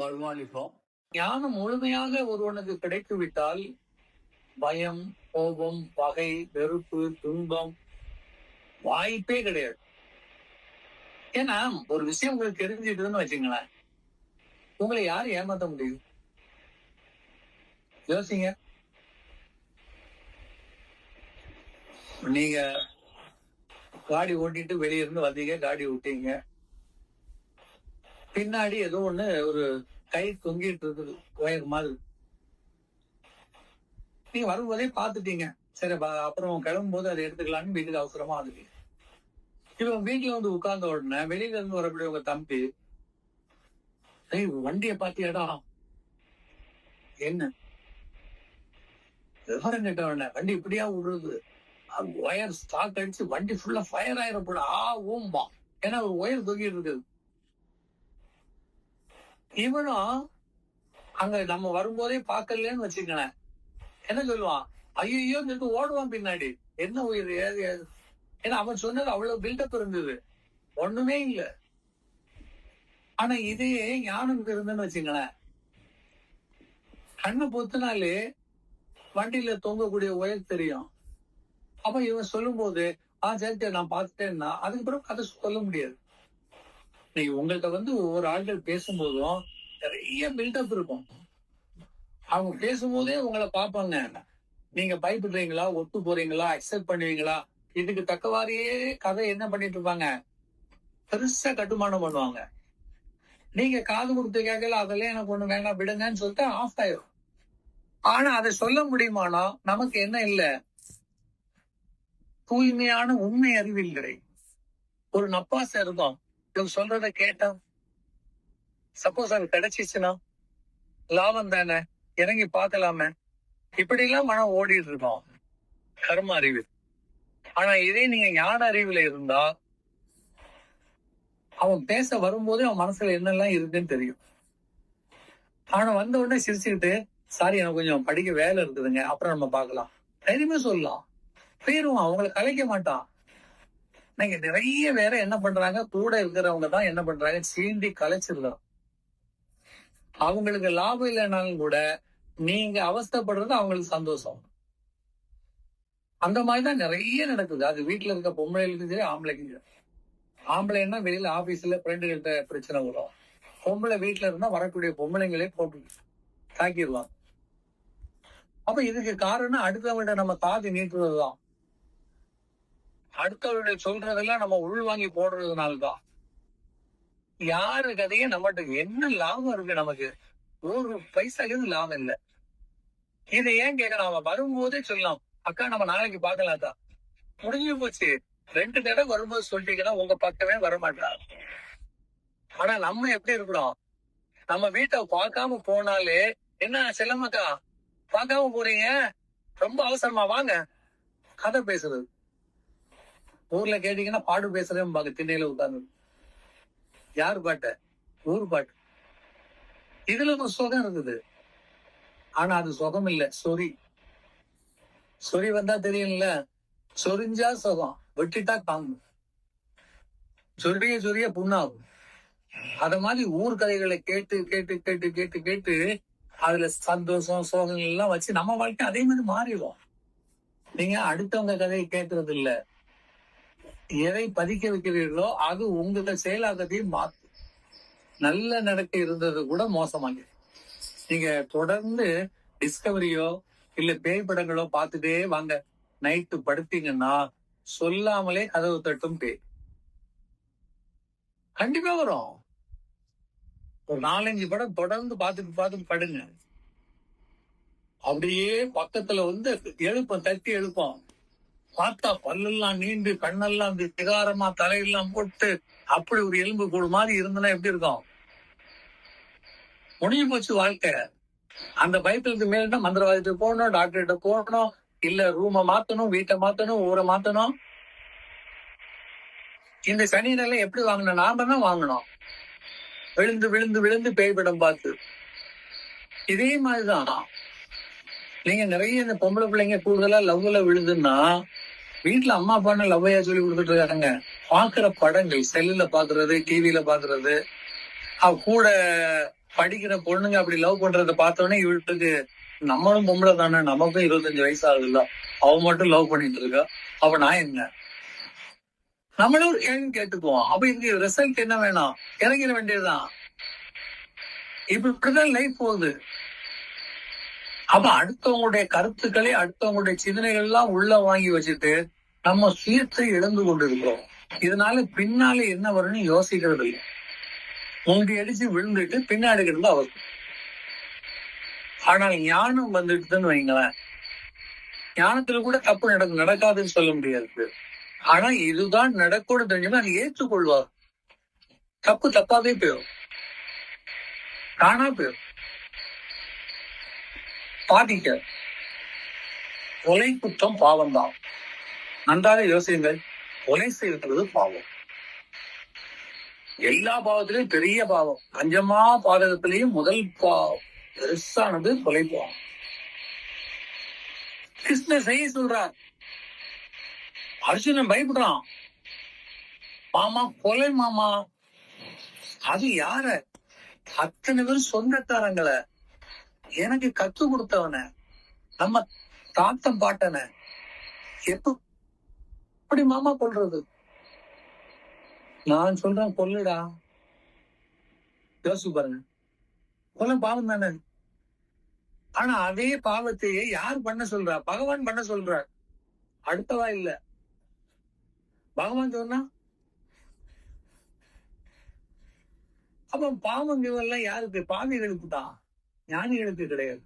வருமானிப்போம். ஞானம் முழுமையாக ஒருவனுக்கு கிடைத்து விட்டால் பயம், கோபம், பகை, வெறுப்பு, துன்பம் வாய்ப்பே கிடையாது. ஏன்னா ஒரு விஷயம் உங்களுக்கு தெரிஞ்சிட்டுன்னு வச்சுங்களேன், உங்களை யாரு ஏமாத்த முடியும்? யோசிங்க. நீங்க காடி ஓட்டிட்டு வெளிய இருந்து வந்தீங்க, காடி விட்டீங்க. பின்னாடி ஏதோ ஒண்ணு ஒரு கை தொங்கிட்டு இருக்குது, ஒயர் மாதிரி. நீங்க வரும்போதே பாத்துட்டீங்க. சரி அப்புறம் கிளம்பும் போது அதை எடுத்துக்கலாம்னு வீட்டுக்கு அவசரமா வந்துட்டீங்க. இவன் வீட்டுல வந்து உட்கார்ந்த உடனே வெளியில இருந்து வரக்கூடிய உங்க தம்பி, வண்டிய பாத்தியாடா? என்ன விவரம் கேட்டவன வண்டி இப்படியா விடுறது? ஒயர் ஸ்டாக் அடிச்சு வண்டி ஃபுல்லா ஃபயர் ஆயிரப்பட ஊம்பா. ஏன்னா ஒரு ஒயர் தொங்கிட்டு இருக்குது. இவனும் அங்க நம்ம வரும்போதே பாக்கலன்னு வச்சுக்கலேன், என்ன சொல்லுவான்? ஐயோ சொல்லிட்டு ஓடுவான் பின்னாடி. என்ன உயிர் ஏது? ஏன்னா அவன் சொன்னது அவ்வளவு பில்டப் இருந்தது, ஒண்ணுமே இல்ல. ஆனா இதே ஞானம் இருந்துன்னு வச்சுங்களேன், கண்ணை பொத்துனாலே வண்டியில தொங்கக்கூடிய ஒயர் தெரியும். அப்ப இவன் சொல்லும் போது சரி நான் பார்த்துட்டேன்னா அதுக்கு பிறகு கதை சொல்ல முடியாது. நீங்க உங்கள்கிட்ட வந்து ஒவ்வொரு ஆள்கள் பேசும்போதும் நிறைய பில்டப் இருக்கும். அவங்க பேசும்போதே உங்களை பார்ப்பாங்க. நீங்க பயப்படுறீங்களா, ஒத்து போறீங்களா, அக்செப்ட் பண்ணுவீங்களா? இதுக்கு தக்கவாரியே கதை என்ன பண்ணிட்டு இருப்பாங்க, பெருசா கட்டுமானம் பண்ணுவாங்க. நீங்க காது கொடுத்து கேட்கல, அதெல்லாம் எனக்கு ஒண்ணு வேண்டாம் விடுங்கன்னு சொல்லிட்டு ஆஃப் ஆயிரும். ஆனா அதை சொல்ல முடியுமானா நமக்கு என்ன இல்ல, தூய்மையான உண்மை அறிவில்லை. ஒரு நப்பாச இருக்கும், இவங்க சொல்றத கேட்டா சப்போஸ் அது கிடைச்சிச்சுன்னா லாபம் தானே, இறங்கி பார்க்கலாமே, இப்படி எல்லாம் மனம் ஓடிட்டு இருக்கோம் கர்ம அறிவு. ஆனா இதே நீங்க ஞான அறிவுல இருந்தா அவன் பேச வரும்போது அவன் மனசுல என்னெல்லாம் இருக்குன்னு தெரியும். ஆனா வந்த உடனே சிரிச்சுக்கிட்டு, சாரி எனக்கு கொஞ்சம் படிக்க வேலை இருக்குதுங்க, அப்புறம் நம்ம பார்க்கலாம், தைரியமே சொல்லலாம். போயிருவான், அவங்களை கலைக்க மாட்டான். நீங்க நிறைய வேற என்ன பண்றாங்க, கூட இருக்கிறவங்க தான் என்ன பண்றாங்க, சீண்டி கலைச்சிருந்தோம். அவங்களுக்கு லாபம் இல்லைனாலும் கூட நீங்க அவஸ்தைப்படுறது அவங்களுக்கு சந்தோஷம். அந்த மாதிரிதான் நிறைய நடக்குது. அது வீட்டுல இருக்க பொம்பளைகளுக்கும் சரி, ஆம்பளைக்கும் சரி. ஆம்பளைன்னா வெளியில ஆபீஸ்ல ஃப்ரெண்டுகிட்ட பிரச்சனை வரும், பொம்பளை வீட்டுல இருந்தா வரக்கூடிய பொம்பளைங்களே போட்டு தாக்கிடுவாங்க. அப்ப இதுக்கு காரணம் அடுத்தவங்கள்ட்ட நம்ம காது நீட்டுறதுதான். அடுத்தவருடைய சொல்றதெல்லாம் நம்ம உள்வாங்கி போடுறதுனால்தான். யாரு கதையே நம்மகிட்ட என்ன லாபம் இருக்கு? நமக்கு ஒரு பைசாக்கு லாபம் இல்லை. இதை ஏன் கேட்கலாம்? அவன் வரும்போதே சொல்லலாம், அக்கா நம்ம நாளைக்கு பார்க்கலாம்க்கா, முடிஞ்சு போச்சு. 2 தடவை வரும்போது சொல்லிட்டீங்கன்னா உங்க பக்கமே வரமாட்டா. ஆனா நம்ம எப்படி இருக்கிறோம், நம்ம வீட்டை பார்க்காம போனாலே, என்ன செல்லம்மாக்கா பார்க்காம போறீங்க, ரொம்ப அவசரமா வாங்க, கதை பேசுறது. ஊர்ல கேட்டீங்கன்னா பாட்டு பேசுறேன் பாக்க, திண்ணையில உட்கார்ந்து. யாரு பாட்ட? ஊர் பாட்டு. இதுல ஒரு சுகம் இருக்குது. ஆனா அது சுகம் இல்ல, சொறி. சொறி வந்தா தெரியும்ல, சொரிஞ்சா சுகம், வெட்டிட்டா காங்கும். சொரிய சொரிய புண்ணாகும். அத மாதிரி ஊர் கதைகளை கேட்டு கேட்டு கேட்டு கேட்டு கேட்டு அதுல சந்தோஷம் சோகங்கள் எல்லாம் வச்சு நம்ம வாழ்க்கை அதே மாதிரி மாறிடும். நீங்க அடுத்தவங்க கதையை கேட்கறது இல்ல, எதை பதிக்க வைக்கிறீர்களோ அது உங்களோட செயலாக்கத்தையும் மாத்து. நல்ல நடக்க இருந்தது கூட மோசமாகி, நீங்க தொடர்ந்து டிஸ்கவரியோ இல்ல பேய் படங்களோ பார்த்துட்டே வாங்க, நைட்டு படுத்தீங்கன்னா சொல்லாமலே கதவு தட்டும் பேய் கண்டிப்பா வரும். ஒரு 4-5 படம் தொடர்ந்து பார்த்துட்டு படுங்க, அப்படியே பக்கத்துல வந்து எழுப்பம், தட்டி எழுப்போம். பார்த்தா பல்லெல்லாம் நீண்டு, கண்ணெல்லாம் விகாரமா, தலையெல்லாம் போட்டு அப்படி ஒரு எலும்பு கூடு மாதிரி இருந்தனா எப்படி இருக்கும்? முடிஞ்சு போச்சு வாழ்க்கை. அந்த பயத்துக்கு மேல மந்திரவாதத்துக்கு போகணும், டாக்டர்கிட்ட போகணும், இல்ல ரூமை மாத்தணும், வீட்டை மாத்தணும், ஊரை மாத்தணும். இந்த சனி நிலை எப்படி வாங்கணும்? நாம தான் வாங்கணும், விழுந்து விழுந்து விழுந்து பேய் படம் பார்த்து. இதே மாதிரிதான் நீங்க நிறைய இந்த பொம்பளை பிள்ளைங்க கூடுதலா லவ்ல விழுதுன்னா, வீட்டுல அம்மா அப்பான்னு லவ்வையா சொல்லி கொடுத்துட்டு இருக்காங்க. பாக்குற படங்கள், செல்லுல பாக்குறது, டிவில பாக்குறது, அவ கூட படிக்கிற பொண்ணுங்க அப்படி லவ் பண்றத பார்த்தோன்னே இவளுக்கு நம்மளும் பொம்பளை தானே, நமக்கும் 25 வயசு ஆகுதுல்ல, அவ மட்டும் லவ் பண்ணிட்டு இருக்கா, அப்ப நான் என்ன? நம்மளும் ஒரு கேள்வி கேட்டுக்குவோம். அப்ப இதுக்கு ரிசல்ட் என்ன வேணும்? இறங்கிட வேண்டியதுதான். இப்படிதான் லைஃப் போகுது. அப்ப அடுத்தவங்களுடைய கருத்துக்களை, அடுத்தவங்களுடைய சிந்தனைகள் எல்லாம் உள்ள வாங்கி வச்சுட்டு நம்ம சுயத்தை இழந்து கொண்டு இருக்கிறோம். இதனால பின்னால என்ன வரும்னு யோசிக்கிறது இல்லை. முந்தி அடிச்சு விழுந்துட்டு பின்னாடி கிடந்து அவசியம். ஆனால் ஞானம் வந்துட்டுன்னு வைங்களேன், ஞானத்துல கூட தப்பு நடக்காதுன்னு சொல்ல முடியாது. ஆனா இதுதான் நடக்கூட தெரிஞ்சுன்னா அதை ஏற்றுக்கொள்வார். தப்பு தப்பாவே போயிடும், காணா போயிடும். பாதிக்க கொலை குற்றம் பாவம் தான். நன்றாக யோசியுங்கள். கொலை செய்வது பாவம். எல்லா பாவத்திலையும் பெரிய பாவம். பஞ்சமா பாதகத்திலையும் முதல் பெருசானது கொலை பாவம். கிருஷ்ணர் செய்ய சொல்றார். அர்ஜுனன் பயப்படுறான். மாமா கொலை மாமா. அது யார? அத்தனை பேரும் சொந்தக்காரங்களை, எனக்கு கத்து கொடுத்தவன, நம்ம தாத்தம் பாட்டன எப்படி மாமா கொல்றது? நான் சொல்றேன் கொல்லுடா. யோசிச்சு பாருங்க, கொலை பாவம் தானே. ஆனா அதே பாவத்தையே யார் பண்ண சொல்றா? பகவான் பண்ண சொல்றார். அடுத்தவா இல்ல. பகவான் சொன்னா அப்ப பாவம் எல்லாம் யாருக்கு? பாவிகளுக்கு தான், ஞானிகளுக்கு கிடையாது.